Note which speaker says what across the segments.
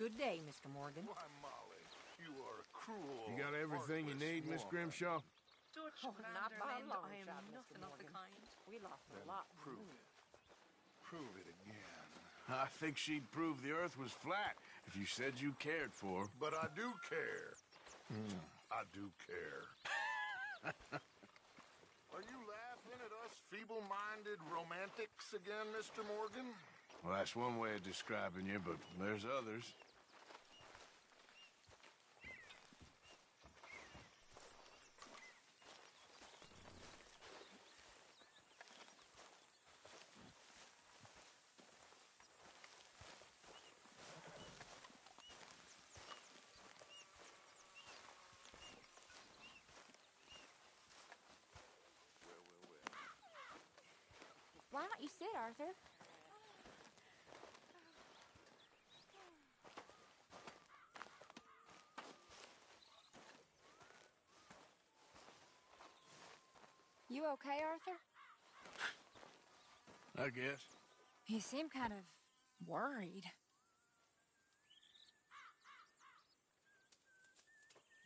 Speaker 1: Good day, Mr. Morgan.
Speaker 2: Why, Molly, you are a cruel...
Speaker 3: You got everything you need, Miss Grimshaw?
Speaker 4: George
Speaker 1: Not by a long
Speaker 4: I am
Speaker 1: shot, Mr.
Speaker 4: nothing of the
Speaker 1: Morgan.
Speaker 4: kind.
Speaker 1: We lost
Speaker 2: Then
Speaker 1: a lot.
Speaker 2: prove it. Prove it again.
Speaker 3: I think she'd prove the Earth was flat if you said you cared for her.
Speaker 2: But I do care. I do care. Are you laughing at us feeble-minded romantics again, Mr. Morgan?
Speaker 3: Well, that's one way of describing you, but there's others.
Speaker 5: Why don't you sit, Arthur? You okay, Arthur?
Speaker 3: I guess.
Speaker 5: You seem kind of worried.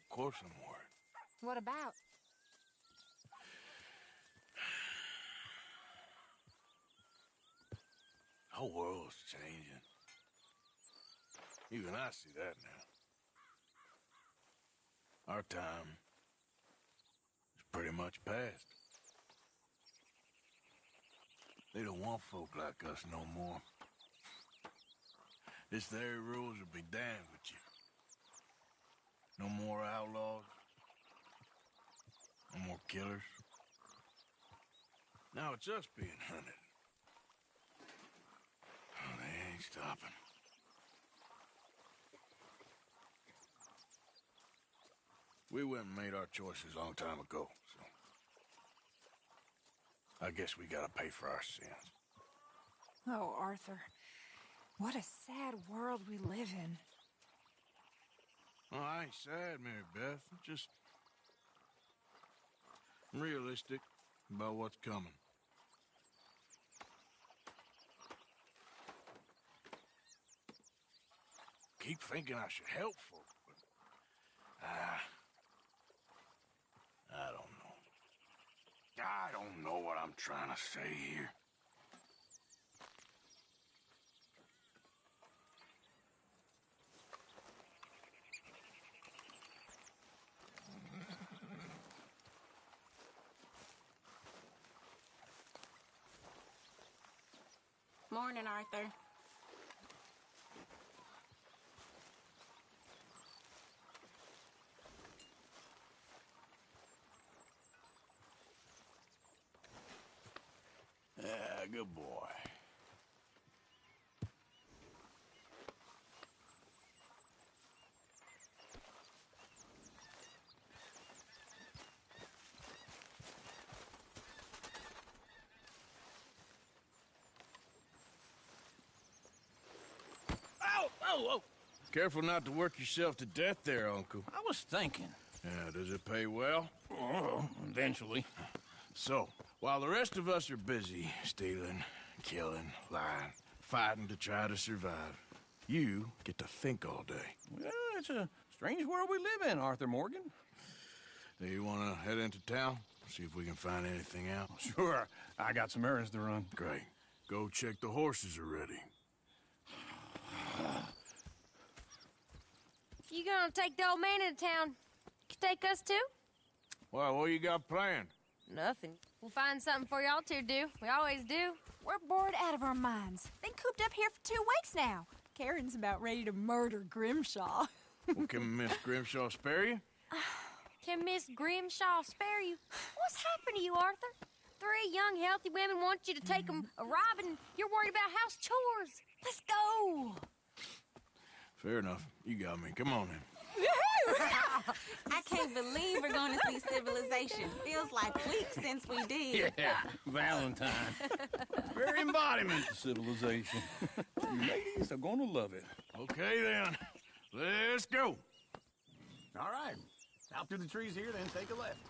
Speaker 3: Of course I'm worried.
Speaker 5: What about?
Speaker 3: The whole world's changing. Even I see that now. Our time is pretty much past. They don't want folk like us no more. This very rules will be damned with you. No more outlaws. No more killers. Now it's us being hunted. Oh, they ain't stopping. We went and made our choices a long time ago, so... I guess we gotta pay for our sins.
Speaker 5: Oh, Arthur. What a sad world we live in.
Speaker 3: Oh, I ain't sad, Mary Beth. I'm just... realistic about what's coming. Keep thinking I should help folk, but... I don't know. I don't know what I'm trying to say here.
Speaker 6: Morning, Arthur.
Speaker 3: Yeah, good boy.
Speaker 7: Ow! Oh, oh!
Speaker 3: Careful not to work yourself to death there, Uncle.
Speaker 7: I was thinking.
Speaker 3: Yeah, does it pay well?
Speaker 7: Oh, eventually.
Speaker 3: So, while the rest of us are busy stealing, killing, lying, fighting to try to survive, you get to think all day.
Speaker 7: Well, it's a strange world we live in, Arthur Morgan.
Speaker 3: Do you want to head into town? See if we can find anything out?
Speaker 7: Sure, I got some errands to run.
Speaker 3: Great. Go check the horses are ready.
Speaker 5: You gonna take the old man into town? You take us too?
Speaker 3: Well, what you got planned?
Speaker 5: Nothing. We'll find something for y'all to do. We always do.
Speaker 8: We're bored out of our minds. Been cooped up here for 2 weeks now. Karen's about ready to murder Grimshaw.
Speaker 3: Well, can Miss Grimshaw spare you?
Speaker 5: Can Miss Grimshaw spare you? What's happened to you, Arthur? 3 young, healthy women want you to take them a robbing, and you're worried about house chores. Let's go.
Speaker 3: Fair enough. You got me. Come on then.
Speaker 6: I can't believe we're going to see civilization. Feels like weeks since we did.
Speaker 7: Yeah, Valentine. Very embodiment of civilization. You ladies are gonna love it.
Speaker 3: Okay then. Let's go.
Speaker 7: All right. Out through the trees here, then take a left.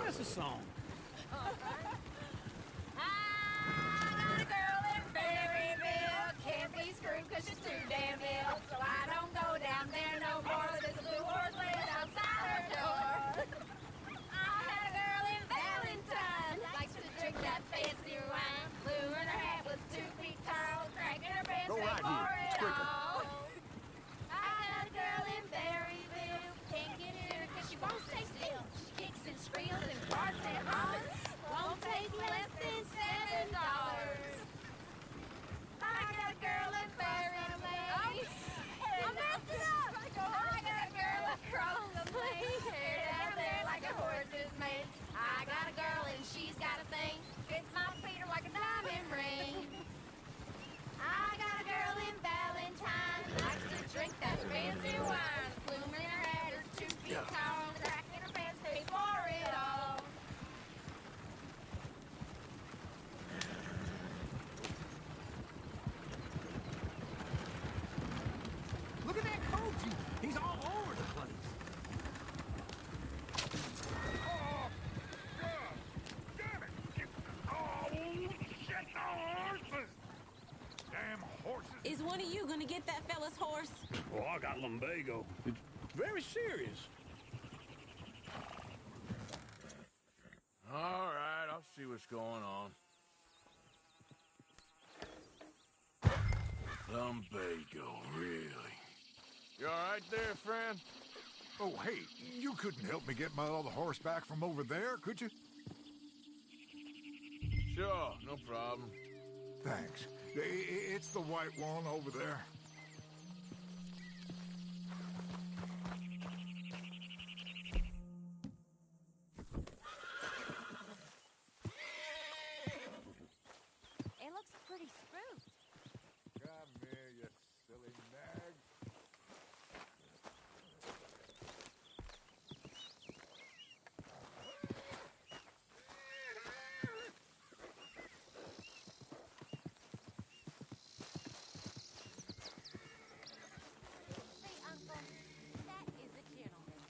Speaker 7: That's a song.
Speaker 5: I got a girl in Berryville, can't be screwed 'cause she's too damn ill. So I don't go down there no more. There's a blue horse laid outside her door. I had a girl in Valentine, likes to drink that fancy wine. Blue in her hat was 2 feet tall, cracking her pants
Speaker 2: Go right
Speaker 5: before
Speaker 2: here.
Speaker 5: it
Speaker 2: Quicker.
Speaker 5: all. I got a girl in Berryville, can't get in her 'cause she won't stay still. She kicks and squeals and barks and hollers. Won't take less than $7. I got a girl in Berryville. I messed it up. I got a girl across the plain, hair down there like a horse is made. I got a girl and she's got a thing, fits my feet are like a diamond ring. I got a girl in Valentine, likes to drink that fancy wine. Bloom in her hat is 2 feet tall, cracking her pants before it all.
Speaker 4: Look at that coach. He's all over the place.
Speaker 2: Oh, God. Damn it. Oh, shit. Horses. Damn horses.
Speaker 6: Is one of you gonna get that fella's horse?
Speaker 7: Oh, I got lumbago. It's very serious.
Speaker 3: All right, I'll see what's going on. Lumbago, really? You all right there, friend?
Speaker 9: Oh, hey, you couldn't help me get my other horse back from over there, could you?
Speaker 3: Sure, no problem.
Speaker 9: Thanks. It's the white one over there.
Speaker 5: It looks pretty spooked.
Speaker 9: Come here, you silly nag.
Speaker 5: Hey, Uncle, that is a gentleman.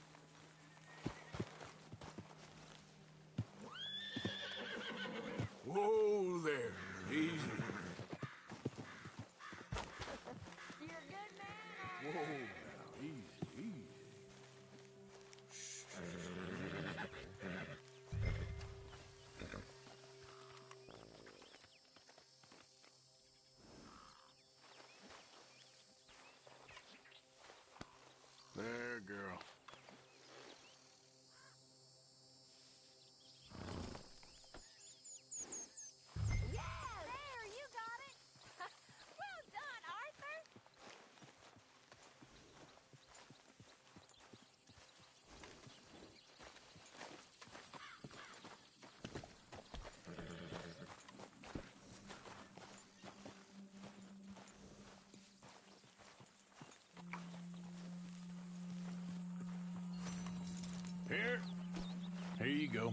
Speaker 3: Whoa there, easy.
Speaker 5: You're a good man,
Speaker 3: Whoa, now, easy, easy. There, girl.
Speaker 5: There, you got it. Well done, Arthur.
Speaker 3: Here you go.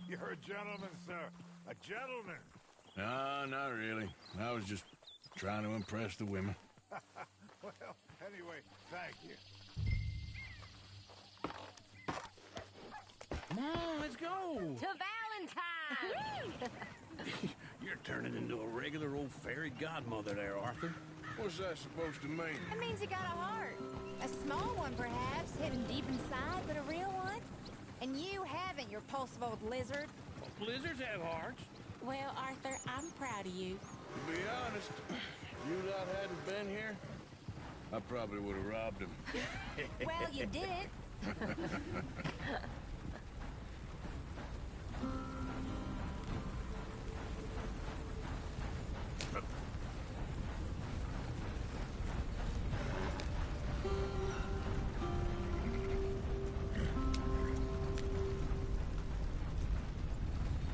Speaker 9: You're a gentleman, sir. A gentleman.
Speaker 3: No, not really. I was just trying to impress the women.
Speaker 9: Well, anyway, thank you.
Speaker 7: Come on, let's go.
Speaker 5: To Valentine.
Speaker 7: You're turning into a regular old fairy godmother there, Arthur.
Speaker 3: What's that supposed to mean?
Speaker 8: It means you got a heart. A small one, perhaps, hidden deep inside, but a real one. And you haven't, you repulsive old lizard.
Speaker 7: Lizards have hearts.
Speaker 6: Well, Arthur, I'm proud of you.
Speaker 3: To be honest, if you lot hadn't been here, I probably would have robbed him.
Speaker 8: Well, you didn't.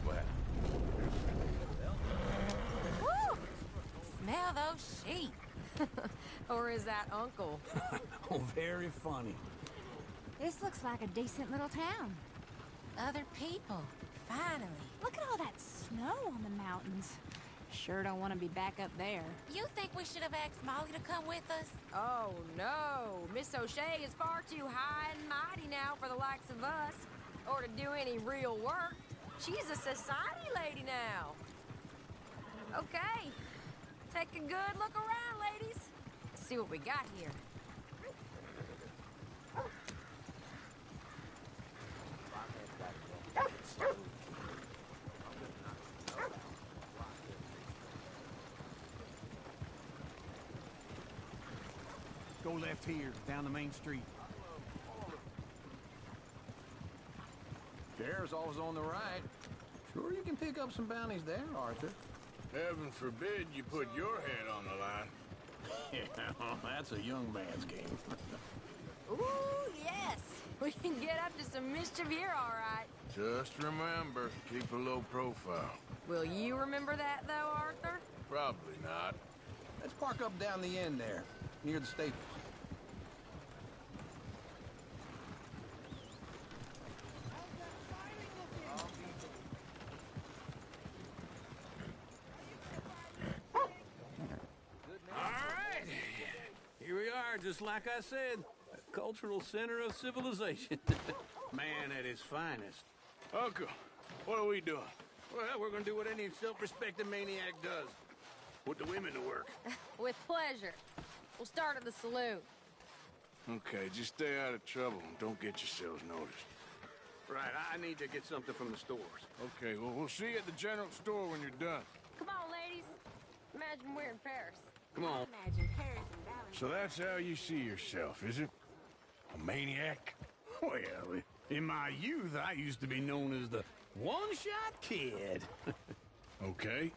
Speaker 3: Well,
Speaker 5: Woo! Smell those sheep. Or is that Uncle?
Speaker 7: Oh, very funny.
Speaker 8: This looks like a decent little town.
Speaker 5: Other people. Finally.
Speaker 8: Look at all that snow on the mountains. Sure don't want to be back up there.
Speaker 5: You think we should have asked Molly to come with us?
Speaker 10: Oh, no. Miss O'Shea is far too high and mighty now for the likes of us. or to do any real work. She's a society lady now. Okay, take a good look around, ladies. See what we got here.
Speaker 4: Go left here, down the main street.
Speaker 7: Sheriff's always on the right. Sure you can pick up some bounties there, Arthur.
Speaker 3: Heaven forbid you put your head on the line.
Speaker 7: Yeah, that's a young man's game.
Speaker 10: Ooh, yes. We can get up to some mischief here, all right.
Speaker 3: Just remember, keep a low profile.
Speaker 10: Will you remember that, though, Arthur?
Speaker 3: Probably not.
Speaker 7: Let's park up down the end there, near the staples. Just like I said, a cultural center of civilization. Man at his finest.
Speaker 3: Uncle, what are we doing?
Speaker 7: Well, we're gonna do what any self-respecting maniac does. Put the women to work.
Speaker 10: With pleasure. We'll start at the saloon.
Speaker 3: Okay, just stay out of trouble and don't get yourselves noticed.
Speaker 7: Right, I need to get something from the stores.
Speaker 3: Okay, well, we'll see you at the general store when you're done.
Speaker 10: Come on, ladies. Imagine we're in Paris.
Speaker 7: Come on.
Speaker 6: Imagine Paris and Valley.
Speaker 3: So that's how you see yourself, is it? A maniac?
Speaker 7: Well, in my youth, I used to be known as the one-shot kid.
Speaker 3: Okay.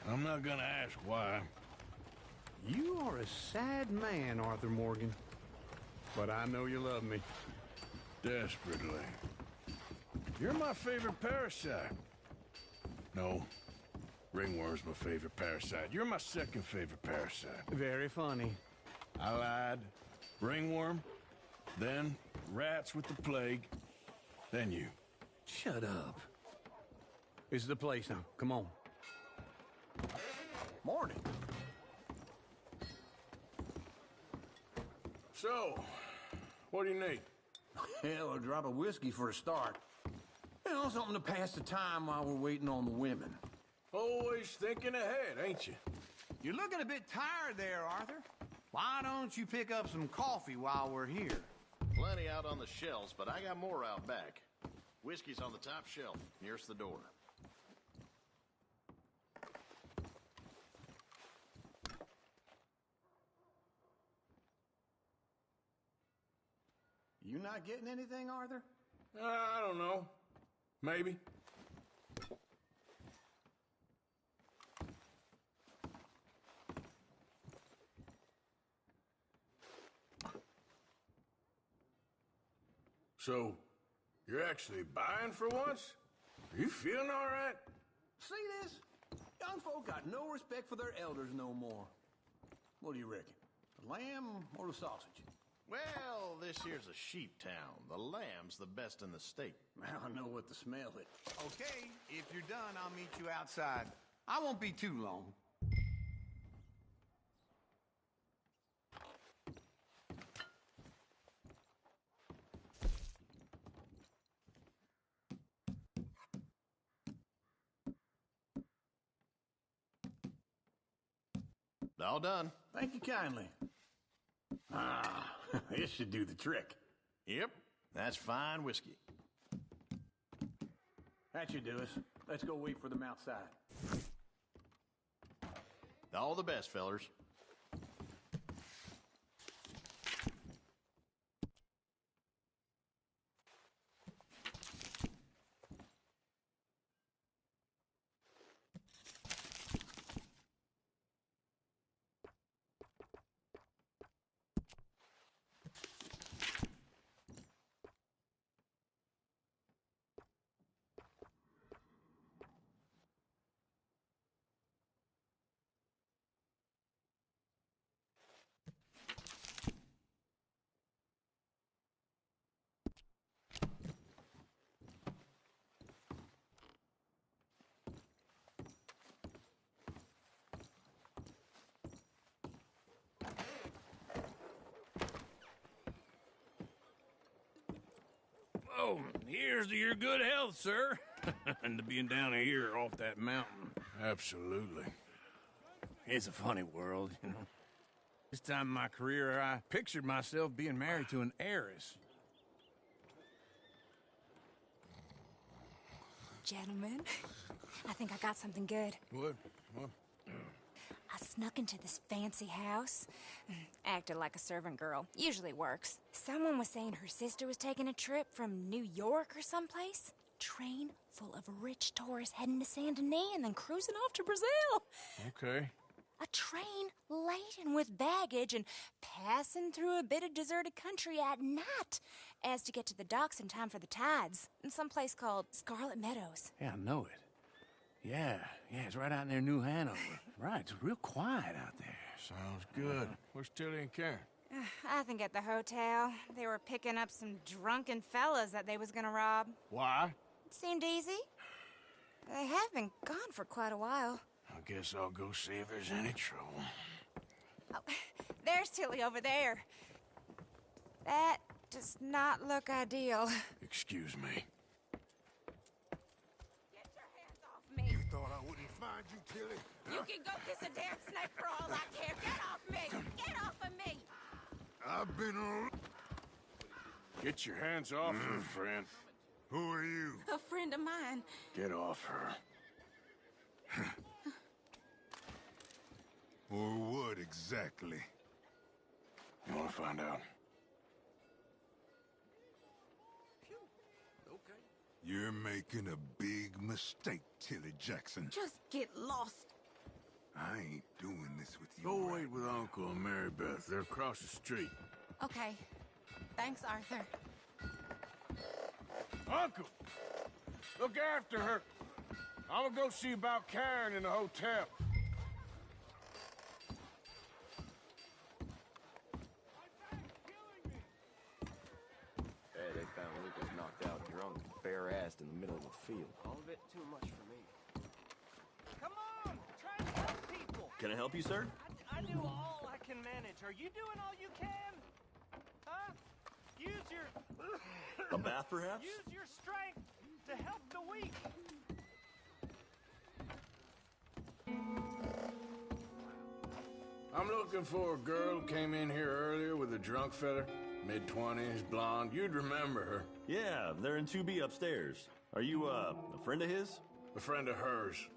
Speaker 3: I'm not gonna ask why.
Speaker 7: You are a sad man, Arthur Morgan. But I know you love me.
Speaker 3: Desperately. You're my favorite parasite. No. Ringworm's my favorite parasite. You're my second favorite parasite.
Speaker 7: Very funny.
Speaker 3: I lied. Ringworm, then rats with the plague, then you.
Speaker 7: Shut up. This is the place now. Come on. Morning.
Speaker 3: So, what do you need?
Speaker 7: Hell, a drop of whiskey for a start. You know, something to pass the time while we're waiting on the women.
Speaker 3: Always thinking ahead, ain't you?
Speaker 4: You're looking a bit tired there, Arthur. Why don't you pick up some coffee while we're here?
Speaker 11: Plenty out on the shelves, but I got more out back. Whiskey's on the top shelf, nearest the door.
Speaker 7: You not getting anything, Arthur?
Speaker 3: I don't know. Maybe. So, you're actually buying for once? Are you feeling all right?
Speaker 7: See this? Young folk got no respect for their elders no more. What do you reckon? The lamb or the sausage?
Speaker 11: Well, this here's a sheep town. The lamb's the best in the state.
Speaker 7: I know what to smell it.
Speaker 4: Okay, if you're done, I'll meet you outside. I won't be too long.
Speaker 11: All done.
Speaker 7: Thank you kindly. Ah, this should do the trick.
Speaker 11: Yep, that's fine whiskey.
Speaker 7: That should do us. Let's go wait for them outside.
Speaker 11: All the best, fellers.
Speaker 3: Oh,
Speaker 12: Here's to your good health, sir. And to being down here off that mountain.
Speaker 3: Absolutely.
Speaker 12: It's a funny world, you know. This time in my career, I pictured myself being married to an heiress.
Speaker 6: Gentlemen, I think I got something good.
Speaker 3: What?
Speaker 6: I snuck into this fancy house. Acted like a servant girl. Usually works. Someone was saying her sister was taking a trip from New York or someplace. Train full of rich tourists heading to Saint Denis and then cruising off to Brazil.
Speaker 3: Okay.
Speaker 6: A train laden with baggage and passing through a bit of deserted country at night as to get to the docks in time for the tides in some place called Scarlet Meadows.
Speaker 12: Yeah, I know it. Yeah, it's right out near New Hanover. Right, it's real quiet out there.
Speaker 3: Sounds good. Where's Tilly and Karen?
Speaker 6: I think at the hotel. They were picking up some drunken fellas that they was gonna rob.
Speaker 3: Why?
Speaker 6: It seemed easy. They have been gone for quite a while.
Speaker 3: I guess I'll go see if there's any trouble.
Speaker 6: Oh, there's Tilly over there. That does not look ideal.
Speaker 3: Excuse me.
Speaker 6: Get your hands off me.
Speaker 9: You thought I wouldn't find you, Tilly?
Speaker 6: You can go kiss a damn snake for all I care. Get off me! Get off of me!
Speaker 9: I've been on...
Speaker 3: Get your hands off her, friend.
Speaker 9: Who are you?
Speaker 6: A friend of mine.
Speaker 3: Get off her.
Speaker 9: Or what exactly?
Speaker 3: You want to find out?
Speaker 9: You're making a big mistake, Tilly Jackson.
Speaker 6: Just get lost.
Speaker 9: I ain't doing this with you.
Speaker 3: Go wait with Uncle and Mary Beth. They're across the street.
Speaker 6: Okay. Thanks, Arthur.
Speaker 3: Uncle! Look after her. I'm gonna go see about Karen in the hotel.
Speaker 13: Hey, they found Lucas knocked out drunk, bare-assed in the middle of a field.
Speaker 14: All a bit too much for me. Come on! Try and help people!
Speaker 13: Can I help you, sir?
Speaker 14: I do all I can manage. Are you doing all you can? Huh? Use your...
Speaker 13: A bath, perhaps?
Speaker 14: Use your strength to help the weak.
Speaker 3: I'm looking for a girl who came in here earlier with a drunk fella. Mid-20s, blonde. You'd remember her.
Speaker 13: Yeah, they're in 2B upstairs. Are you, a friend of his?
Speaker 3: A friend of hers.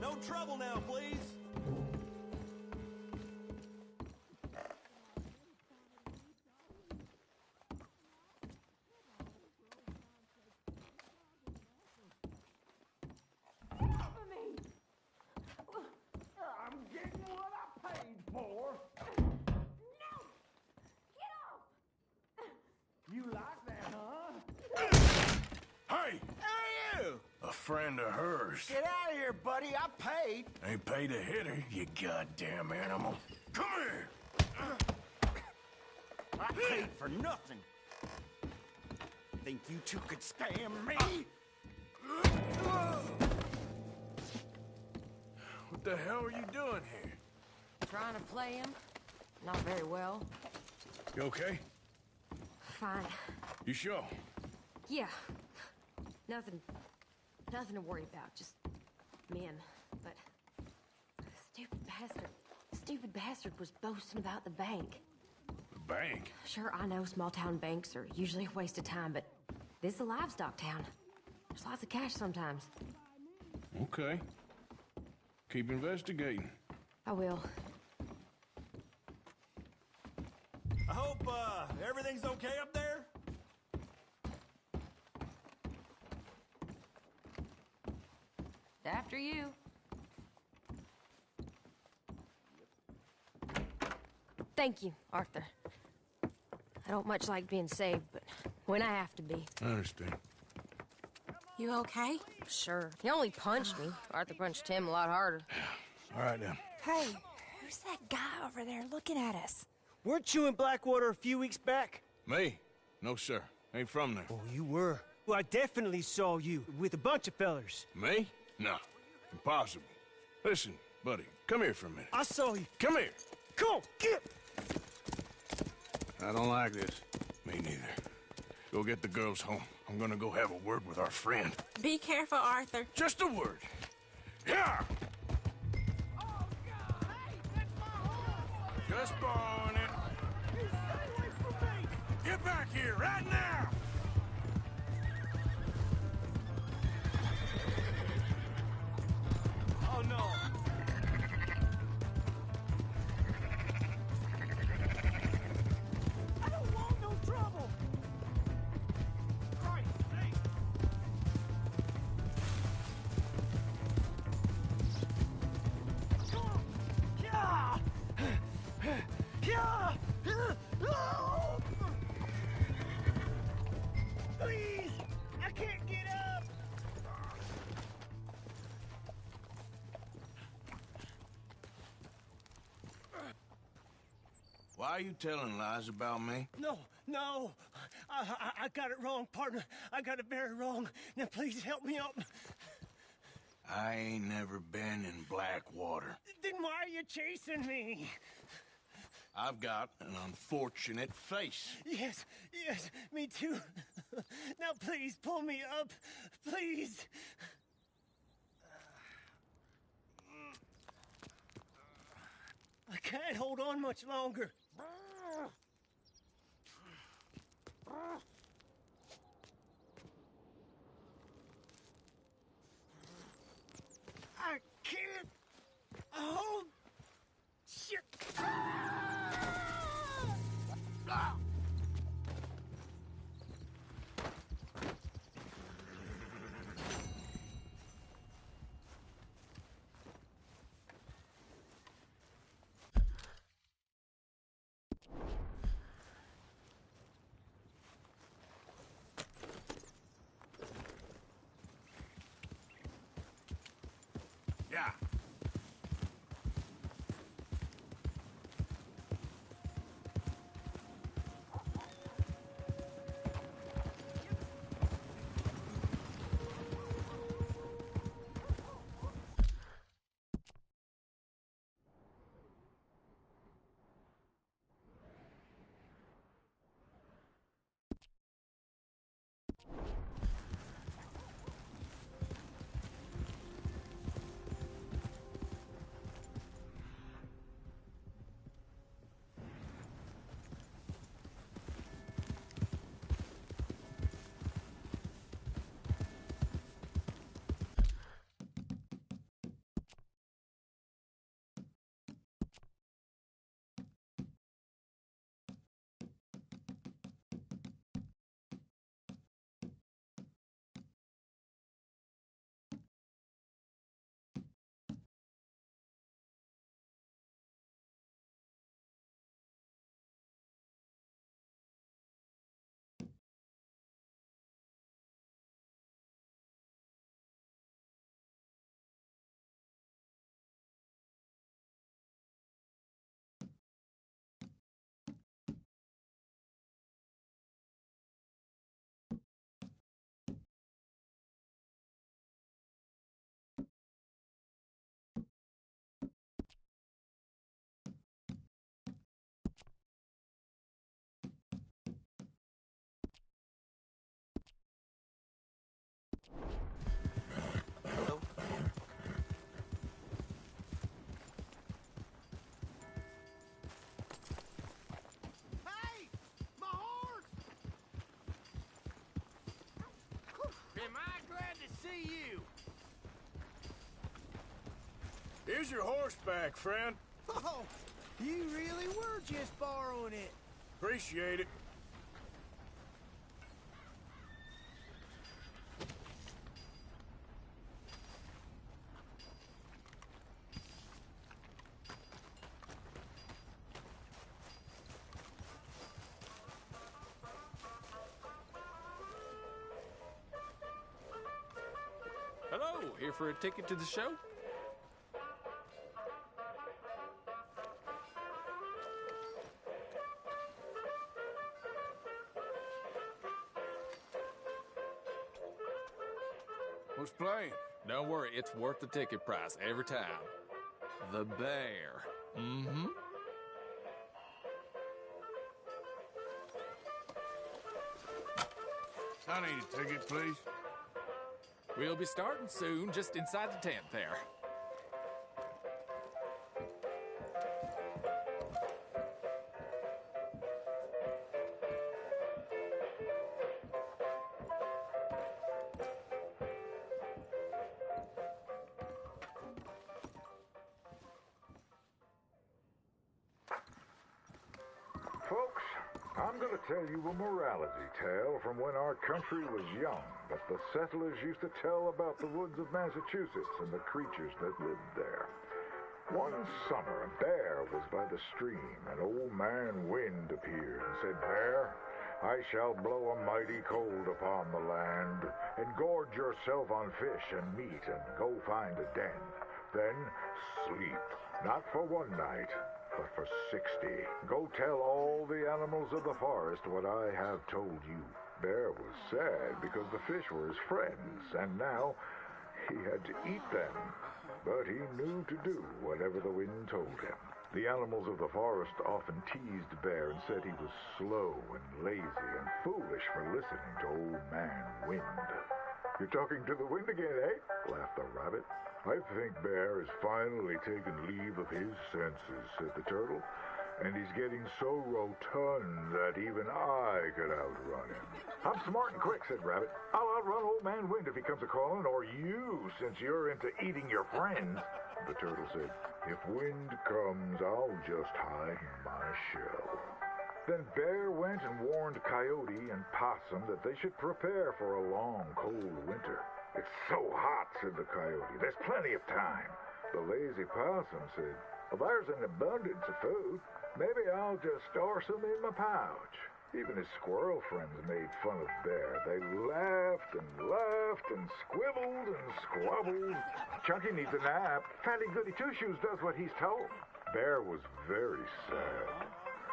Speaker 13: No trouble now, please.
Speaker 14: I'm getting what I paid for.
Speaker 5: No! Get off!
Speaker 14: You like that, huh?
Speaker 3: Hey!
Speaker 14: Hey, you!
Speaker 3: A friend of hers.
Speaker 14: Get out of here, buddy. I paid.
Speaker 3: Ain't paid to hit her, you goddamn animal. Come here!
Speaker 14: I paid for nothing. Think you two could scam me?
Speaker 3: What the hell are you doing here?
Speaker 10: Trying to play him. Not very well.
Speaker 3: You okay?
Speaker 10: Fine.
Speaker 3: You sure?
Speaker 10: Yeah. Nothing to worry about. Just men. But stupid bastard was boasting about the bank.
Speaker 3: The bank?
Speaker 10: Sure, I know small town banks are usually a waste of time, but this is a livestock town. There's lots of cash sometimes.
Speaker 3: Okay. Keep investigating.
Speaker 10: I will.
Speaker 13: I hope, everything's okay up there?
Speaker 10: After you. Thank you, Arthur. I don't much like being saved, but when I have to be.
Speaker 3: I understand.
Speaker 6: You okay?
Speaker 10: Sure. He only punched me. Arthur punched him a lot harder.
Speaker 3: All right, then.
Speaker 6: Hey, who's that guy over there looking at us?
Speaker 14: Weren't you in Blackwater a few weeks back?
Speaker 3: Me? No, sir. Ain't from there.
Speaker 14: Oh, you were. Well, I definitely saw you with a bunch of fellers.
Speaker 3: Me? No, impossible. Listen, buddy, come here for a minute.
Speaker 14: I saw you.
Speaker 3: Come here.
Speaker 14: Come on, get!
Speaker 3: I don't like this. Me neither. Go get the girls home. I'm gonna go have a word with our friend.
Speaker 6: Be careful, Arthur.
Speaker 3: Just a word. Yeah! Just borrowing it. Get back here right now!
Speaker 14: Oh, no. I don't want no trouble. Right, hey. Come on. Yeah. Yeah. Oh. Please, I can't get up.
Speaker 3: Why are you telling lies about me?
Speaker 14: No, no. I got it wrong, partner. I got it very wrong. Now, please help me up.
Speaker 3: I ain't never been in Blackwater.
Speaker 14: Then why are you chasing me?
Speaker 3: I've got an unfortunate face.
Speaker 14: Yes, yes, me too. Now, please, pull me up. Please. I can't hold on much longer. I can't. Oh, shit.
Speaker 3: Yeah.
Speaker 14: Hey! My horse! Am I glad to see you?
Speaker 3: Here's your horseback, friend.
Speaker 14: Oh, you really were just borrowing it.
Speaker 3: Appreciate it.
Speaker 15: Hello, here for a ticket to the show?
Speaker 12: Who's playing?
Speaker 15: Don't worry, it's worth the ticket price every time. The Bear. Mm-hmm.
Speaker 3: I need a ticket, please.
Speaker 15: We'll be starting soon, just inside the tent there.
Speaker 9: Folks, I'm going to tell you a morality tale from when our country was young that the settlers used to tell about the woods of Massachusetts and the creatures that lived there. One summer, a bear was by the stream, and Old Man Wind appeared and said, "Bear, I shall blow a mighty cold upon the land, and gorge yourself on fish and meat, and go find a den. Then sleep, not for one night, but for 60. Go tell all the animals of the forest what I have told you." Bear was sad because the fish were his friends, and now he had to eat them. But he knew to do whatever the wind told him. The animals of the forest often teased Bear and said he was slow and lazy and foolish for listening to Old Man Wind. "You're talking to the wind again, eh?" laughed the rabbit. "I think Bear has finally taken leave of his senses," said the turtle. "And he's getting so rotund that even I could outrun him." "I'm smart and quick," said Rabbit. "I'll outrun Old Man Wind if he comes a-calling, or you, since you're into eating your friends." The turtle said, "If Wind comes, I'll just hide in my shell." Then Bear went and warned Coyote and Possum that they should prepare for a long, cold winter. "It's so hot," said the Coyote. "There's plenty of time." The lazy Possum said, "Well, there's an abundance of food. Maybe I'll just store some in my pouch." Even his squirrel friends made fun of Bear. They laughed and squibbled and squabbled. "Chunky needs a nap. Fatty Goody Two-Shoes does what he's told." Bear was very sad.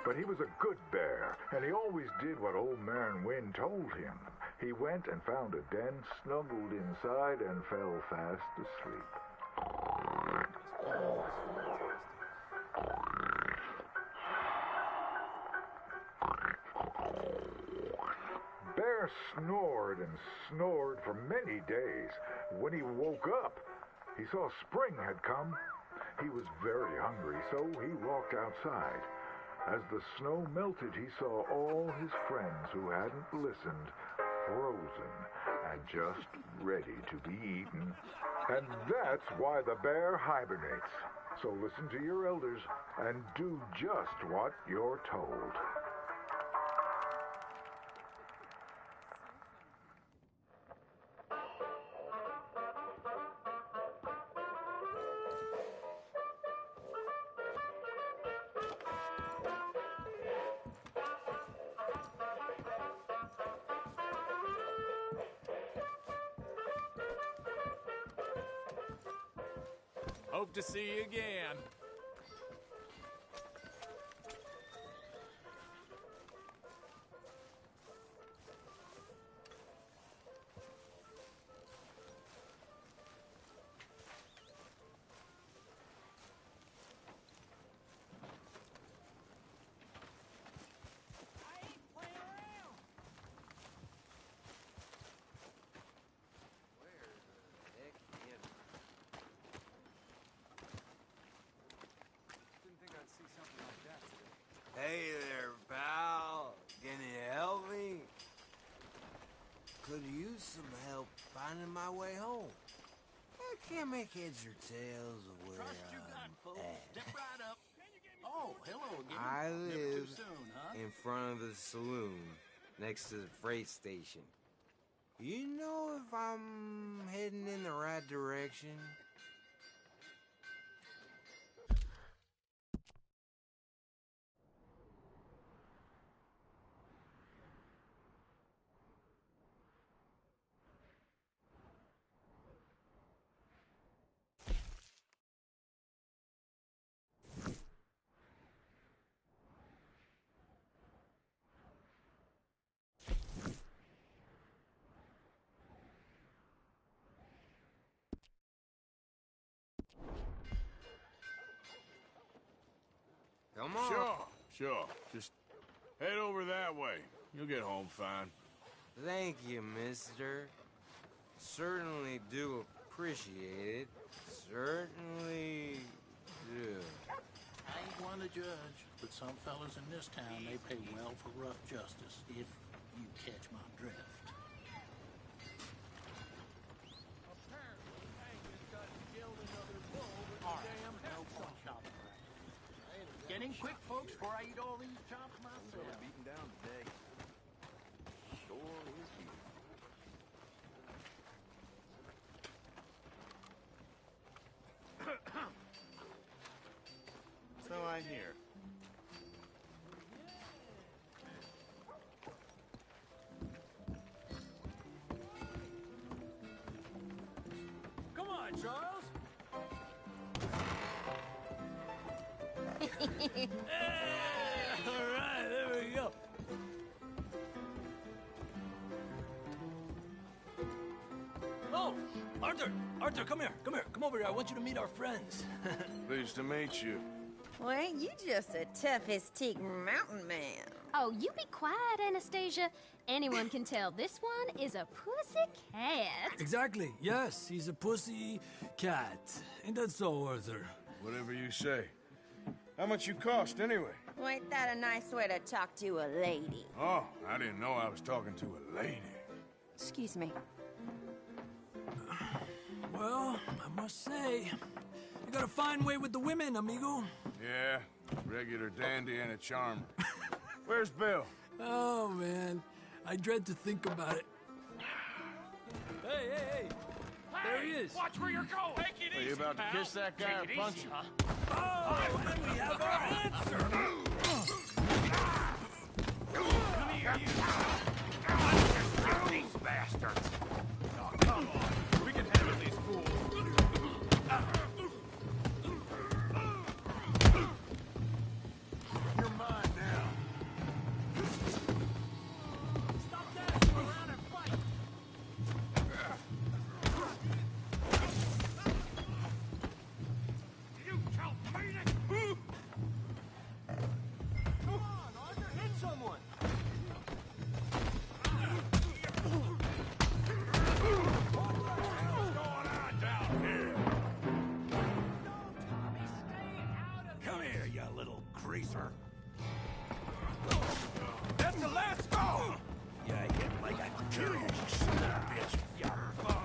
Speaker 9: But he was a good bear, and he always did what Old Man Wind told him. He went and found a den, snuggled inside, and fell fast asleep. Bear snored and snored for many days. When he woke up, he saw spring had come. He was very hungry, so he walked outside. As the snow melted, he saw all his friends who hadn't listened, frozen and just ready to be eaten. And that's why the bear hibernates. So listen to your elders and do just what you're told.
Speaker 15: Hope to see you again.
Speaker 16: Hey there, pal. Can you help me? Could use some help finding my way home. I can't make heads or tails of where I'm at.
Speaker 11: Step right up. Oh, hello again.
Speaker 16: I
Speaker 11: Never
Speaker 16: live
Speaker 11: too soon, huh?
Speaker 16: in front of the saloon, next to the freight station. You know if I'm heading in the right direction? Come on.
Speaker 3: Sure. Just head over that way. You'll get home fine.
Speaker 16: Thank you, mister. Certainly do appreciate it. Certainly do.
Speaker 17: I ain't one to judge, but some fellas in this town, they pay well for rough justice, if you catch my drift. Getting quick, folks, before I eat all these chops myself.
Speaker 13: Really beaten down today. Sure is beaten. So I hear.
Speaker 14: Come on, Charles. All right, there we go. Oh, Arthur, come here. Come over here. I want you to meet our friends.
Speaker 3: Pleased to meet you.
Speaker 8: Well, ain't you just a tough as teak mountain man?
Speaker 5: Oh, you be quiet, Anastasia. Anyone can tell this one is a pussy cat.
Speaker 14: Exactly. Yes, he's a pussy cat. Ain't that so, Arthur?
Speaker 3: Whatever you say. How much you cost, anyway?
Speaker 8: Well, ain't that a nice way to talk to a lady?
Speaker 3: Oh, I didn't know I was talking to a lady.
Speaker 8: Excuse me.
Speaker 14: Well, I must say, you got a fine way with the women, amigo.
Speaker 3: Yeah, regular dandy and a charmer. Where's Bill?
Speaker 14: Oh, man. I dread to think about it. Hey! There he is.
Speaker 18: Watch where you're going. Take it
Speaker 3: Are you about to kiss that guy or punch him?
Speaker 14: Oh, and we have our answer.
Speaker 18: Come here, you. These bastards. Oh, come on. We can handle these fools.
Speaker 3: You're mine now.
Speaker 14: Stop dancing around and fight.
Speaker 18: You tell me that.
Speaker 14: Come on, Arthur, hit someone.
Speaker 3: What's going on down here?
Speaker 14: Come here, you little greaser. That's a last go! Yeah, hit like I could kill you, you son of a bitch. You bum.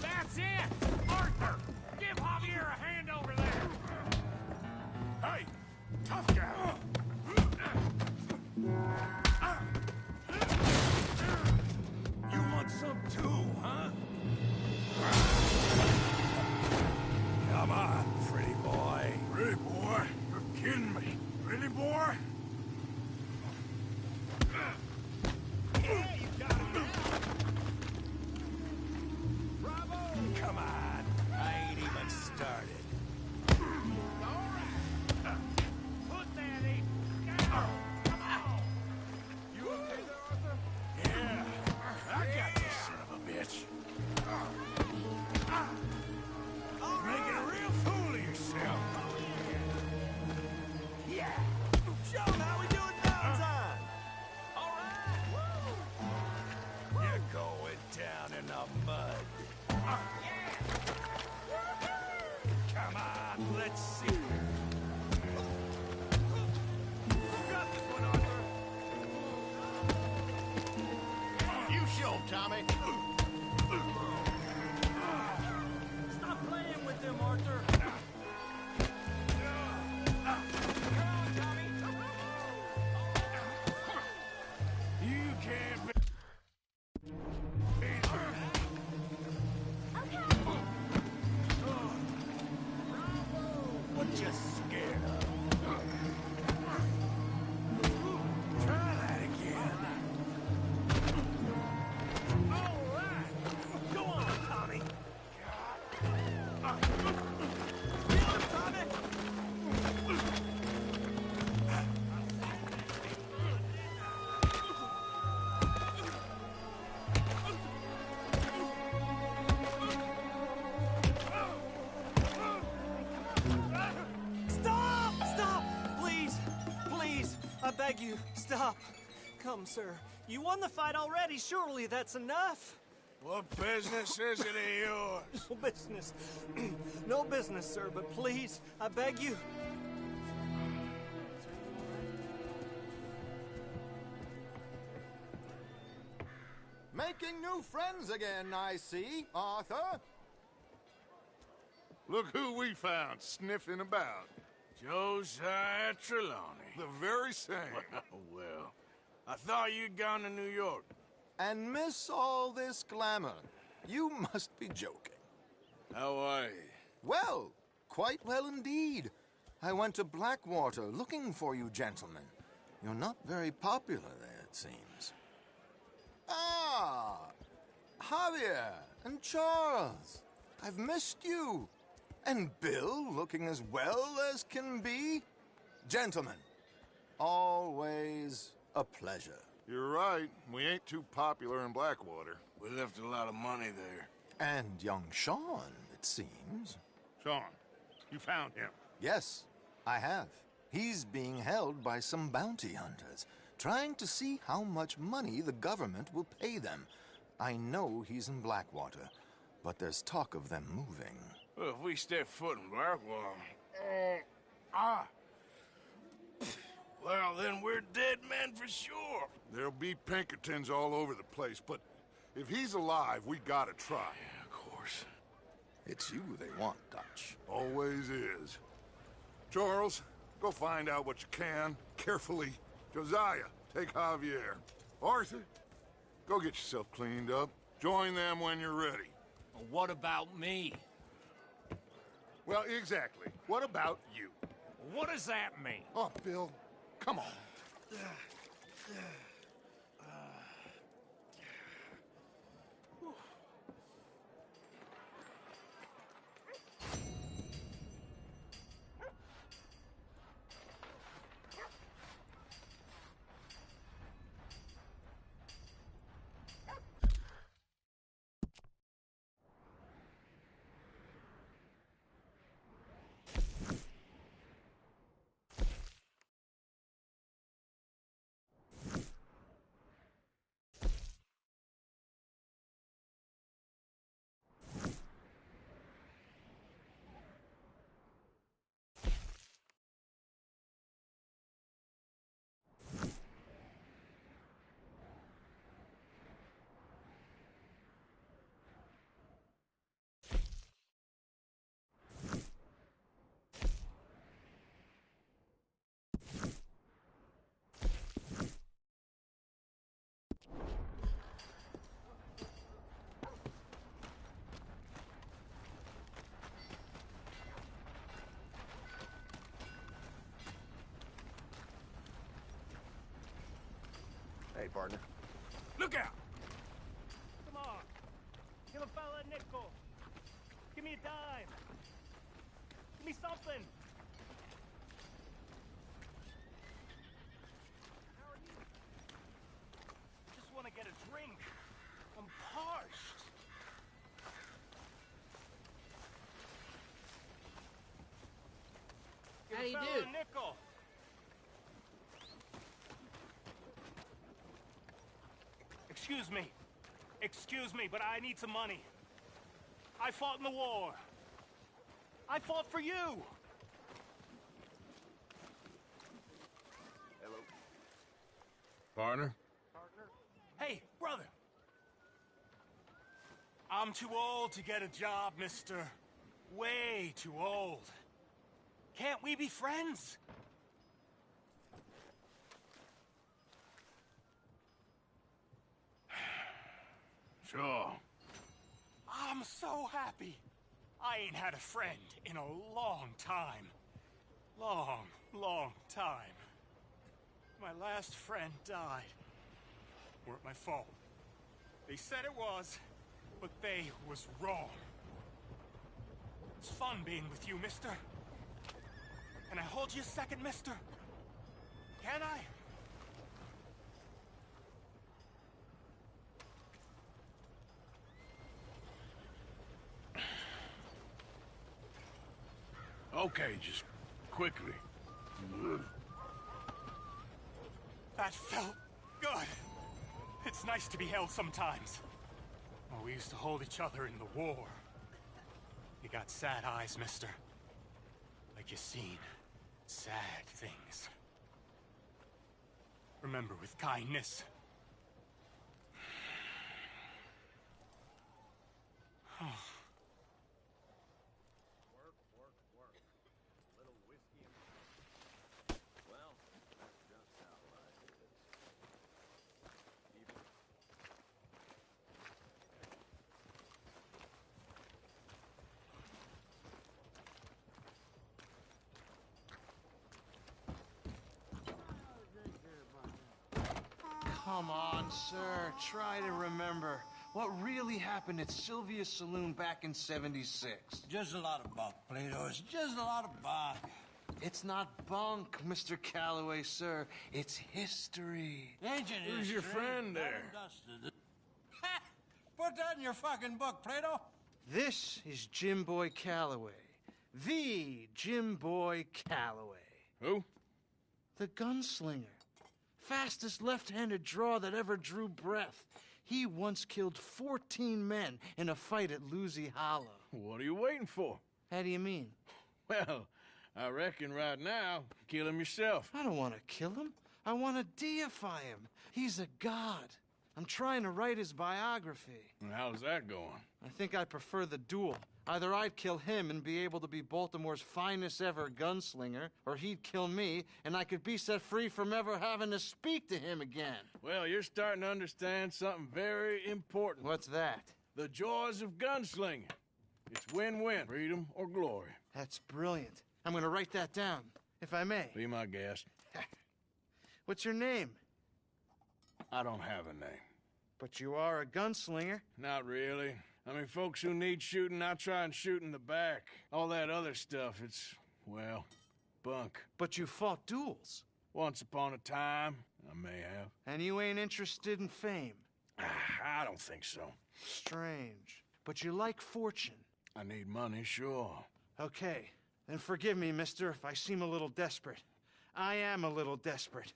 Speaker 18: That's it. Arthur, give Javier a hand over there.
Speaker 3: Hey, tough guy.
Speaker 14: You want some too, huh?
Speaker 3: Come on, pretty boy. Pretty boy? You're kidding me. Pretty boy?
Speaker 14: Yeah, you got it now. Bravo! Come on. I ain't even started.
Speaker 18: All right. Put that in. Come on.
Speaker 3: You okay there, Arthur? Yeah. I got you, son of a bitch. You're making a real fool of yourself.
Speaker 14: Yeah. Show them how we do it downtime. All right. Woo. You're going down in the mud. Come on, let's see. You got this one, Arthur.
Speaker 11: You show him, Tommy.
Speaker 14: Stop playing with them, Arthur.
Speaker 3: You can't be...
Speaker 14: What you scared of? Try that again. All right. Go on, Tommy. Get him, Tommy.
Speaker 19: beg you, stop. Come, sir. You won the fight already. Surely that's enough.
Speaker 3: What business is it of yours?
Speaker 19: No business. No business, sir, but please, I beg you.
Speaker 2: Making new friends again, I see, Arthur. Look who we found sniffing about.
Speaker 3: Josiah Trelawney.
Speaker 2: The very same.
Speaker 3: Well, I thought you'd gone to New York.
Speaker 2: And miss all this glamour. You must be joking.
Speaker 3: How are you?
Speaker 2: Well, quite well indeed. I went to Blackwater looking for you gentlemen. You're not very popular there, it seems. Ah, Javier and Charles. I've missed you. And Bill looking as well as can be. Gentlemen, always a pleasure. You're right. We ain't too popular in Blackwater.
Speaker 3: We left a lot of money there.
Speaker 2: And young Sean, it seems. Sean, you found him?
Speaker 7: Yes, I have. He's being held by some bounty hunters, trying to see how much money the government will pay them. I know he's in Blackwater, but there's talk of them moving.
Speaker 3: Well, if we step foot in Blackwater... Well, then we're dead men for sure.
Speaker 2: There'll be Pinkertons all over the place, but if he's alive, we gotta try.
Speaker 3: Yeah, of course.
Speaker 7: It's you they want, Dutch.
Speaker 2: Always is. Charles, go find out what you can, carefully. Josiah, take Javier. Arthur, go get yourself cleaned up. Join them when you're ready.
Speaker 18: Well, what about me?
Speaker 2: Well, exactly. What about you?
Speaker 18: What does that mean?
Speaker 2: Oh, Bill, come on.
Speaker 13: Hey, partner.
Speaker 18: Look out! Come on. Give a fella a nickel. Give me a dime. Give me something. How are you? Just want to get a drink. I'm parched. Give
Speaker 20: How do
Speaker 18: a
Speaker 20: you
Speaker 18: fella
Speaker 20: do?
Speaker 18: a nickel. Excuse me, but I need some money. I fought in the war. I fought for you.
Speaker 13: Hello.
Speaker 3: Partner?
Speaker 18: Hey, brother. I'm too old to get a job, mister. Way too old. Can't we be friends?
Speaker 3: Sure.
Speaker 18: I'm so happy. I ain't had a friend in a long time. Long time. My last friend died. Weren't my fault. They said it was, but they was wrong. It's fun being with you, mister. Can I hold you a second, mister? Can I?
Speaker 3: Okay, just quickly.
Speaker 18: That felt good. It's nice to be held sometimes. Oh, we used to hold each other in the war. You got sad eyes, mister. Like you've seen sad things. Remember with kindness.
Speaker 13: Work, work, work. A little whiskey and... Well, that's just how life is. Even...
Speaker 4: Come on, sir. Try to remember. What really happened at Sylvia's Saloon back in '76?
Speaker 16: Just a lot of bunk, Plato. It's just a lot of bunk.
Speaker 4: It's not bunk, Mr. Calloway, sir. It's history.
Speaker 16: Ancient
Speaker 3: Who's your friend there?
Speaker 16: Ha! Put that in your fucking book, Plato.
Speaker 4: This is Jim Boy Calloway. The Jim Boy Calloway.
Speaker 3: Who?
Speaker 4: The gunslinger. Fastest left-handed draw that ever drew breath. He once killed 14 men in a fight at Lucy Hollow.
Speaker 3: What are you waiting for?
Speaker 4: How do you mean?
Speaker 3: Well, I reckon right now, kill him yourself.
Speaker 4: I don't want to kill him. I want to deify him. He's a god. I'm trying to write his biography.
Speaker 3: And how's that going?
Speaker 4: I think I prefer the duel. Either I'd kill him and be able to be Baltimore's finest ever gunslinger, or he'd kill me and I could be set free from ever having to speak to him again.
Speaker 3: Well, you're starting to understand something very important.
Speaker 4: What's that?
Speaker 3: The joys of gunslinging. It's win-win, freedom or glory.
Speaker 4: That's brilliant. I'm going to write that down, if I may.
Speaker 3: Be my guest.
Speaker 4: What's your name?
Speaker 3: I don't have a name.
Speaker 4: But you are a gunslinger.
Speaker 3: Not really. I mean, folks who need shooting, I try and shoot in the back. All that other stuff, it's, well, bunk.
Speaker 4: But you fought duels.
Speaker 3: Once upon a time, I may have.
Speaker 4: And you ain't interested in fame.
Speaker 3: I don't think so.
Speaker 4: Strange. But you like fortune.
Speaker 3: I need money, sure.
Speaker 4: Okay. Then forgive me, mister, if I seem a little desperate. I am a little desperate.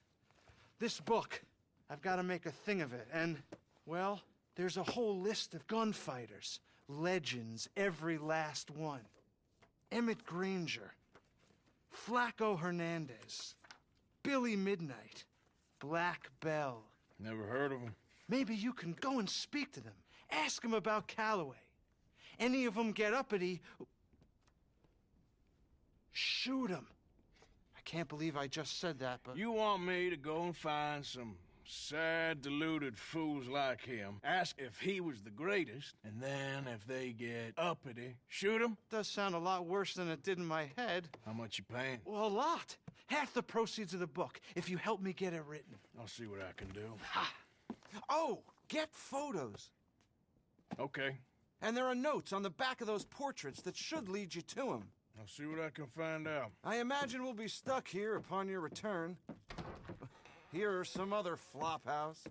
Speaker 4: This book, I've got to make a thing of it, and, well, there's a whole list of gunfighters. Legends, every last one. Emmett Granger. Flaco Hernandez. Billy Midnight. Black Bell.
Speaker 3: Never heard of him.
Speaker 4: Maybe you can go and speak to them. Ask them about Calloway. Any of them get uppity, shoot them. I can't believe I just said that, but...
Speaker 3: You want me to go and find some sad, deluded fools like him, ask if he was the greatest, and then if they get uppity, shoot him?
Speaker 4: Does sound a lot worse than it did in my head.
Speaker 3: How much you paying?
Speaker 4: Well, a lot. Half the proceeds of the book, if you help me get it written.
Speaker 3: I'll see what I can do.
Speaker 4: Ha! Oh, get photos.
Speaker 3: Okay.
Speaker 4: And there are notes on the back of those portraits that should lead you to him.
Speaker 3: I'll see what I can find out.
Speaker 4: I imagine we'll be stuck here upon your return. Here are some other flophouse.